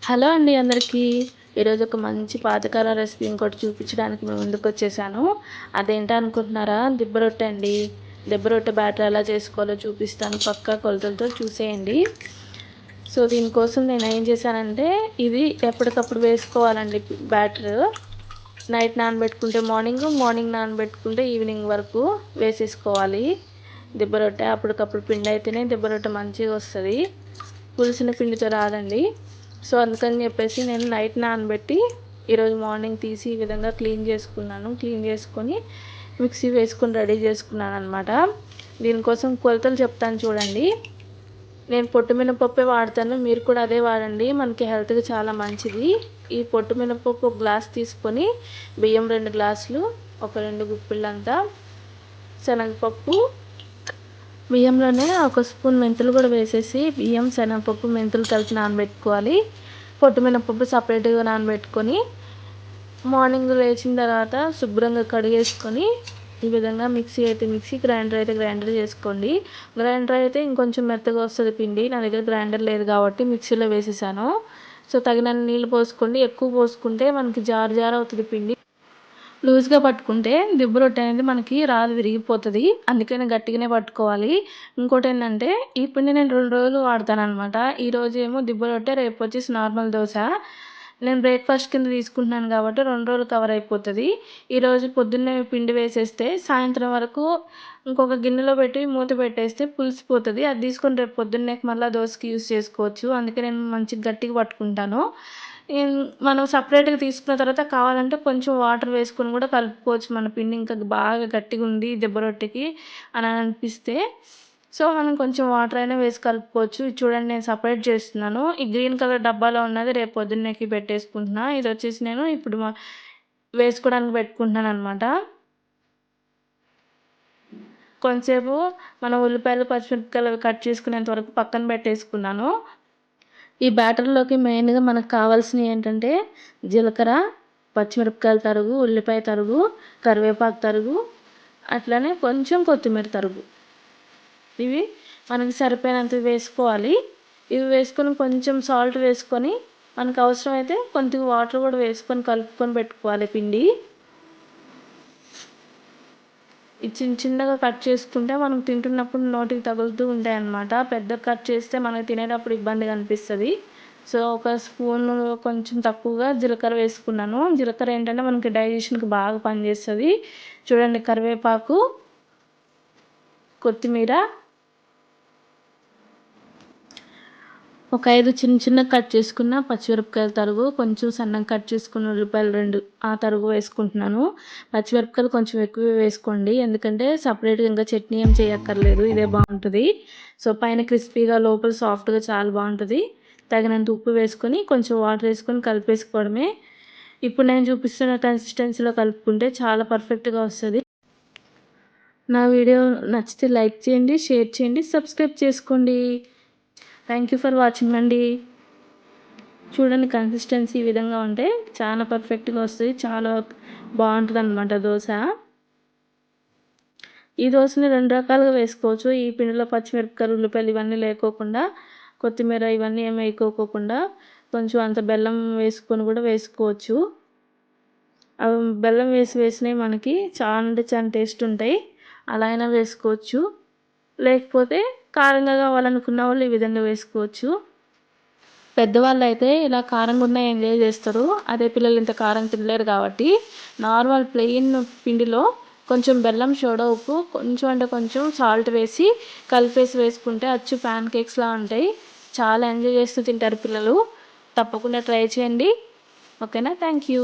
Hello అండి అందరికీ. ఈరోజు ఒక మంచి పాతకాల రెసిపీ ఇంకోటి చూపించడానికి మేము ముందుకొచ్చేసాను. అదేంటో అనుకుంటున్నారా? దిబ్బ రొట్టె అండి. దిబ్బ రొట్టె బ్యాటర్ ఎలా చేసుకోవాలో చూపిస్తాను. పక్కా కొలతలతో చూసేయండి. సో దీనికోసం నేను ఏం చేశానంటే, ఇది ఎప్పటికప్పుడు వేసుకోవాలండి బ్యాటర్. నైట్ నానబెట్టుకుంటే మార్నింగ్ నానబెట్టుకుంటే ఈవినింగ్ వరకు వేసేసుకోవాలి. దిబ్బ రొట్టె అప్పటికప్పుడు పిండి అయితేనే దిబ్బ రొట్టె మంచిగా వస్తుంది. పులిసిన పిండితో రాదండి. సో అందుకని చెప్పేసి నేను నైట్ నానబెట్టి ఈరోజు మార్నింగ్ తీసి ఈ విధంగా క్లీన్ చేసుకున్నాను. క్లీన్ చేసుకొని మిక్సీ వేసుకొని రెడీ చేసుకున్నాను అనమాట. దీనికోసం కొలతలు చెప్తాను చూడండి. నేను పొట్టు మినపప్పే వాడతాను, మీరు కూడా అదే వాడండి. మనకి హెల్త్కి చాలా మంచిది. ఈ పొట్టు మినపప్పు ఒక గ్లాస్ తీసుకొని, బియ్యం 2 గ్లాసులు, ఒక 2 గుప్పిళ్ళంతా శనగపప్పు, బియ్యంలోనే ఒక స్పూన్ మెంతులు కూడా వేసేసి బియ్యం, శనగపప్పు, మెంతులు కలిపి నానబెట్టుకోవాలి. పొట్టు మినపప్పు సపరేట్గా నానబెట్టుకొని మార్నింగ్ లేచిన తర్వాత శుభ్రంగా కడిగేసుకొని ఈ విధంగా మిక్సీ, గ్రైండర్ అయితే గ్రైండర్ చేసుకోండి. గ్రైండర్ అయితే ఇంకొంచెం మెత్తగా వస్తుంది పిండి. నా దగ్గర గ్రైండర్ లేదు కాబట్టి మిక్సీలో వేసేసాను. సో తగినన్ని నీళ్ళు పోసుకోండి. ఎక్కువ పోసుకుంటే మనకి జారు అవుతుంది పిండి. లూజ్గా పట్టుకుంటే దిబ్బ రొట్టె అనేది మనకి రాదు, విరిగిపోతుంది. అందుకని గట్టిగానే పట్టుకోవాలి. ఇంకోటి ఏంటంటే, ఈ పిండి నేను 2 రోజులు వాడతాను అనమాట. ఈరోజు ఏమో దిబ్బ రొట్టె, రేపు వచ్చేసి నార్మల్ దోశ. నేను బ్రేక్ఫాస్ట్ కింద తీసుకుంటున్నాను కాబట్టి 2 రోజులు కవర్ అయిపోతుంది. ఈరోజు పొద్దున్నే పిండి వేసేస్తే సాయంత్రం వరకు ఇంకొక గిన్నెలో పెట్టి మూత పెట్టేస్తే పులిసిపోతుంది. అది తీసుకొని రేపు పొద్దున్నే మళ్ళీ దోశకి యూస్ చేసుకోవచ్చు. అందుకే నేను మంచిగా గట్టిగా పట్టుకుంటాను. మనం సపరేట్గా తీసుకున్న తర్వాత కావాలంటే కొంచెం వాటర్ వేసుకొని కూడా కలుపుకోవచ్చు. మన పిండి ఇంకా బాగా గట్టిగా ఉంది దిబ్బ రొట్టెకి అని అనిపిస్తే, సో మనం కొంచెం వాటర్ అయినా వేసి కలుపుకోవచ్చు. ఇది చూడండి, నేను సపరేట్ చేస్తున్నాను. ఈ గ్రీన్ కలర్ డబ్బాలో ఉన్నది రేపు పొద్దున్నేకి పెట్టేసుకుంటున్నా. ఇది వచ్చేసి నేను ఇప్పుడు వేసుకోవడానికి పెట్టుకుంటున్నాను అనమాట. కొంతసేపు మనం ఉల్లిపాయలు, పచ్చిమిరపకాయలు కట్ చేసుకునేంత వరకు పక్కన పెట్టేసుకున్నాను. ఈ బ్యాటర్లోకి మెయిన్గా మనకు కావాల్సినవి ఏంటంటే జీలకర్ర, పచ్చిమిరపకాయల తరుగు, ఉల్లిపాయ తరుగు, కరివేపాకు తరుగు, అట్లనే కొంచెం కొత్తిమీర తరుగు. ఇవి మనకి సరిపోయినంత వేసుకోవాలి. ఇవి వేసుకొని కొంచెం సాల్ట్ వేసుకొని, మనకు అవసరమైతే కొంచెం వాటర్ కూడా వేసుకొని కలుపుకొని పెట్టుకోవాలి పిండి. చిన్నగా కట్ చేసుకుంటే మనం తింటున్నప్పుడు నోటికి తగులుతూ ఉంటాయి అన్నమాట. పెద్దగా కట్ చేస్తే మనకి తినేటప్పుడు ఇబ్బందిగా అనిపిస్తుంది. సో ఒక స్పూన్ కొంచెం తక్కువగా జీలకర్ర వేసుకున్నాను. జీలకర్ర ఏంటంటే మనకి డైజెషన్కి బాగా పనిచేస్తుంది. చూడండి, కరివేపాకు, కొత్తిమీర, ఒక 5 చిన్న కట్ చేసుకున్న పచ్చిమిరపకాయల తరుగు, కొంచెం సన్నగా కట్ చేసుకున్న ఉల్లిపాయలు 2 ఆ తరుగు వేసుకుంటున్నాను. పచ్చిమిరపకాయలు కొంచెం ఎక్కువ వేసుకోండి, ఎందుకంటే సపరేట్గా ఇంకా చట్నీ ఏం చేయక్కర్లేదు, ఇదే బాగుంటుంది. సో పైన క్రిస్పీగా లోపల సాఫ్ట్గా చాలా బాగుంటుంది. తగినంత ఉప్పు వేసుకొని కొంచెం వాటర్ వేసుకొని కలిపేసుకోవడమే. ఇప్పుడు నేను చూపిస్తున్న కన్సిస్టెన్సీలో కలుపుకుంటే చాలా పర్ఫెక్ట్గా వస్తుంది. నా వీడియో నచ్చితే లైక్ చేయండి, షేర్ చేయండి, సబ్స్క్రైబ్ చేసుకోండి. థ్యాంక్ యూ ఫర్ వాచింగ్ అండి. చూడండి, కన్సిస్టెన్సీ ఈ విధంగా ఉంటే చాలా పర్ఫెక్ట్గా వస్తుంది. చాలా బాగుంటుంది అన్నమాట దోశ. ఈ దోశని 2 రకాలుగా వేసుకోవచ్చు. ఈ పిండిలో పచ్చిమిరపకాయలు, ఉల్లిపాయలు ఇవన్నీ లేకోకుండా, కొత్తిమీర ఇవన్నీ ఏమి వేసుకోకుండా కొంచెం అంత బెల్లం వేసుకొని కూడా వేసుకోవచ్చు. అవి బెల్లం వేసినవి మనకి చాలా అంటే చాలా టేస్ట్ ఉంటాయి. అలా అయినా వేసుకోవచ్చు. లేకపోతే కారంగా కావాలనుకున్న వాళ్ళు ఈ విధంగా వేసుకోవచ్చు. పెద్దవాళ్ళు అయితే ఇలా కారంగా ఉన్న ఎంజాయ్ చేస్తారు. అదే పిల్లలు ఇంత కారం తినలేరు కాబట్టి నార్మల్ ప్లెయిన్ పిండిలో కొంచెం బెల్లం, సోడా ఉప్పు, కొంచెం అంటే కొంచెం సాల్ట్ వేసి కలిపేసి వేసుకుంటే అచ్చు ప్యాన్ కేక్స్లా ఉంటాయి. చాలా ఎంజాయ్ చేస్తూ తింటారు పిల్లలు. తప్పకుండా ట్రై చేయండి. ఓకేనా? Thank you.